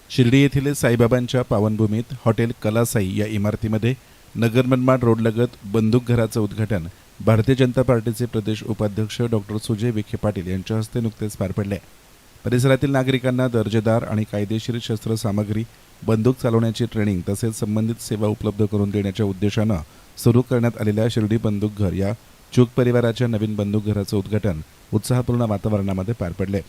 शिर्डी येथील साईबाबांच्या पावनभूमीत हॉटेल कलासाई या इमारतीमध्ये नगर मनमाड रोडलगत बंदूक घराचं उद्घाटन भारतीय जनता पार्टीचे प्रदेश उपाध्यक्ष डॉक्टर सुजय विखे पाटील यांच्या हस्ते नुकतेच पार पडले। परिसरातील नागरिकांना दर्जेदार आणि कायदेशीर शस्त्रसामग्री, बंदूक चालवण्याची ट्रेनिंग तसेच संबंधित सेवा उपलब्ध करून देण्याच्या उद्देशानं सुरू करण्यात आलेल्या शिर्डी बंदूक घर या चूक परिवाराच्या नवीन बंदूक घराचं उद्घाटन उत्साहपूर्ण वातावरणामध्ये पार पडले।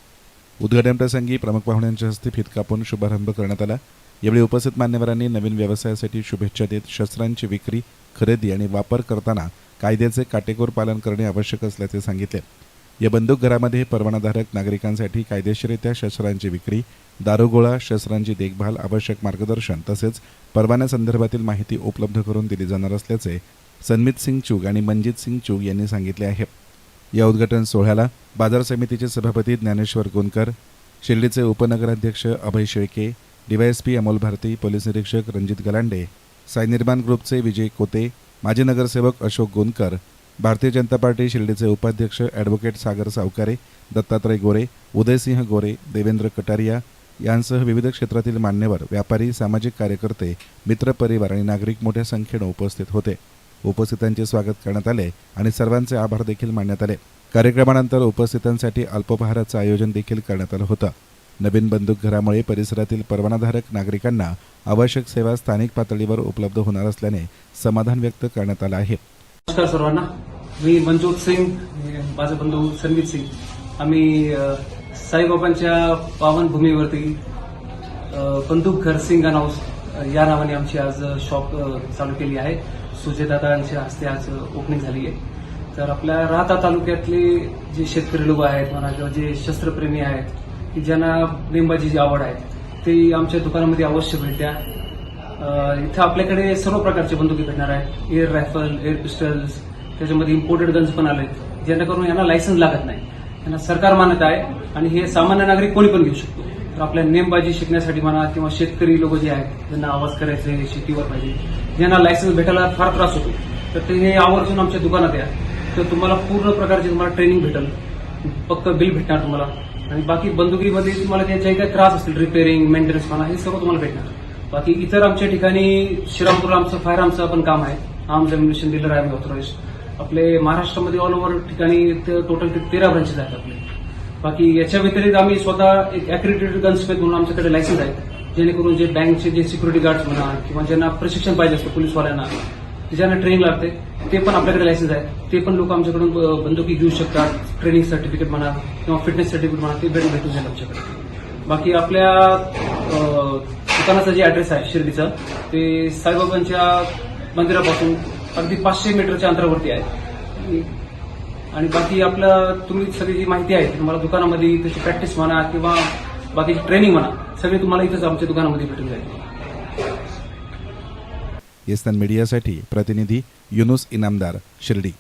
उद्घाटन प्रसंगी प्रमुख पाहुण्यांच्या हस्ते फीत कापून शुभारंभ करण्यात आला। यावेळी उपस्थित मान्यवरांनी नवीन व्यवसायासाठी शुभेच्छा देत शस्त्रांची विक्री, खरेदी आणि वापर करताना कायद्याचे काटेकोर पालन करणे आवश्यक असल्याचे सांगितले। या बंदूक घरामध्ये परवानाधारक नागरिकांसाठी कायदेशीररित्या शस्त्रांची विक्री, दारुगोळा, शस्त्रांची देखभाल, आवश्यक मार्गदर्शन तसेच परवान्यासंदर्भातील माहिती उपलब्ध करून दिली जाणार असल्याचे सन्मित सिंग चूग आणि मनजित सिंग चूग यांनी सांगितले आहे। या उद्घाटन सोहळ्याला बाजार समितीचे सभापती ज्ञानेश्वर गोनकर, शिर्डीचे उपनगराध्यक्ष अभय शेळके, डीवायएसपी अमोल भारती, पोलीस निरीक्षक रणजित गलांडे, साई निर्माण ग्रुपचे विजय कोते, माजी नगरसेवक अशोक गोनकर, भारतीय जनता पार्टी शिर्डीचे उपाध्यक्ष ॲडव्होकेट सागर सावकारे, दत्तात्रय गोरे, उदयसिंह गोरे, देवेंद्र कटारिया यांसह विविध क्षेत्रातील मान्यवर, व्यापारी, सामाजिक कार्यकर्ते, मित्रपरिवार आणि नागरिक मोठ्या संख्येने उपस्थित होते। उपस्थितांचे स्वागत करण्यात आले आणि सर्वांचे आभार देखील मानण्यात आले। कार्यक्रमानंतर उपस्थितांसाठी अल्पोपहाराचं आयोजन देखील करण्यात आलं होतं। नवीन बंदूक घरामुळे परिसरातील परवानाधारक नागरिकांना आवश्यक सेवा स्थानिक पातळीवर उपलब्ध होणार असल्याने समाधान व्यक्त करण्यात आलं आहे। नमस्कार सर्वांना, मी मनजोत सिंग, माझे बंधू सन्मित सिंग। आम्ही साईबाबांच्या पावनभूमीवरती बंदूक घर सिंग अँड हाऊस या नावाने आमची आज शॉप चालू केली आहे। सुजयदादांच्या हस्ते आज ओपनिंग झाली आहे। तर आपल्या राहता तालुक्यातले जे शेतकरी लोक आहेत म्हणा किंवा जे शस्त्रप्रेमी आहेत की ज्यांना नेमबाजीची आवड आहे ते आमच्या दुकानामध्ये अवश्य भेट द्या। इथं आपल्याकडे सर्व प्रकारचे बंदुकी भेटणार आहेत, एअर रायफल, एअर पिस्टल्स, त्याच्यामध्ये इम्पोर्टेड गन्स पण आले, जेणेकरून यांना लायसन्स लागत नाही, यांना सरकार मान्यता आहे आणि हे सामान्य नागरिक कोणी पण घेऊ शकतो। तर आपल्या नेमबाजी शिकण्यासाठी म्हणा किंवा शेतकरी लोक जे आहेत ज्यांना आवाज करायचे शेतीवर पाहिजे, ज्यांना लायसन्स भेटायला फार त्रास होतो, तर ते हे आवर्जून आमच्या दुकानात या। तर तुम्हाला पूर्ण प्रकारची तुम्हाला ट्रेनिंग भेटेल, फक्त बिल भेटणार तुम्हाला आणि बाकी बंदुकीमध्ये तुम्हाला ज्याचे काही त्रास असतील, रिपेअरिंग, मेंटेनन्स म्हणा, हे सर्व तुम्हाला भेटणार। बाकी इतर आमच्या ठिकाणी श्रीरामपूर आमचं फायर आर्मचं पण काम आहे, आर्म्स एम्युनिशन डीलर आहे ऑथराइज्ड। आपले महाराष्ट्रामध्ये ऑल ओव्हर ठिकाणी टोटल 13 ब्रांचेस आहेत आपले। बाकी याच्या व्यतिरिक्त आम्ही स्वतः एक अक्रेडिटेड गनस्मिथ म्हणून आमच्याकडे लायसन्स आहे, जेणेकरून जे बँकचे जे सिक्युरिटी गार्ड्स म्हणा किंवा ज्यांना प्रशिक्षण पाहिजे असतं पोलीसवाल्यांना, ज्यांना ट्रेनिंग लागते, ते पण आपल्याकडे लायसन्स आहे। ते पण लोक आमच्याकडून बंदुकी घेऊ शकतात। ट्रेनिंग सर्टिफिकेट म्हणा किंवा फिटनेस सर्टिफिकेट म्हणा ते भेटून जाईल आमच्याकडे। बाकी आपल्या दुकानाचा जे ऍड्रेस आहे शिर्डीचा, ते साईबाबांच्या मंदिरापासून अगदी 500 मीटरच्या अंतरावरती आहे। आणि बाकी आपलं तुम्ही सगळी जी माहिती आहे तुम्हाला दुकानामध्ये त्याची प्रॅक्टिस म्हणा किंवा बाकीची ट्रेनिंग म्हणा सगळे तुम्हाला इथंच आमच्या दुकानामध्ये भेटून जाईल। येस्तान मीडियासाठी प्रतिनिधी युनुस इनामदार, शिर्डी।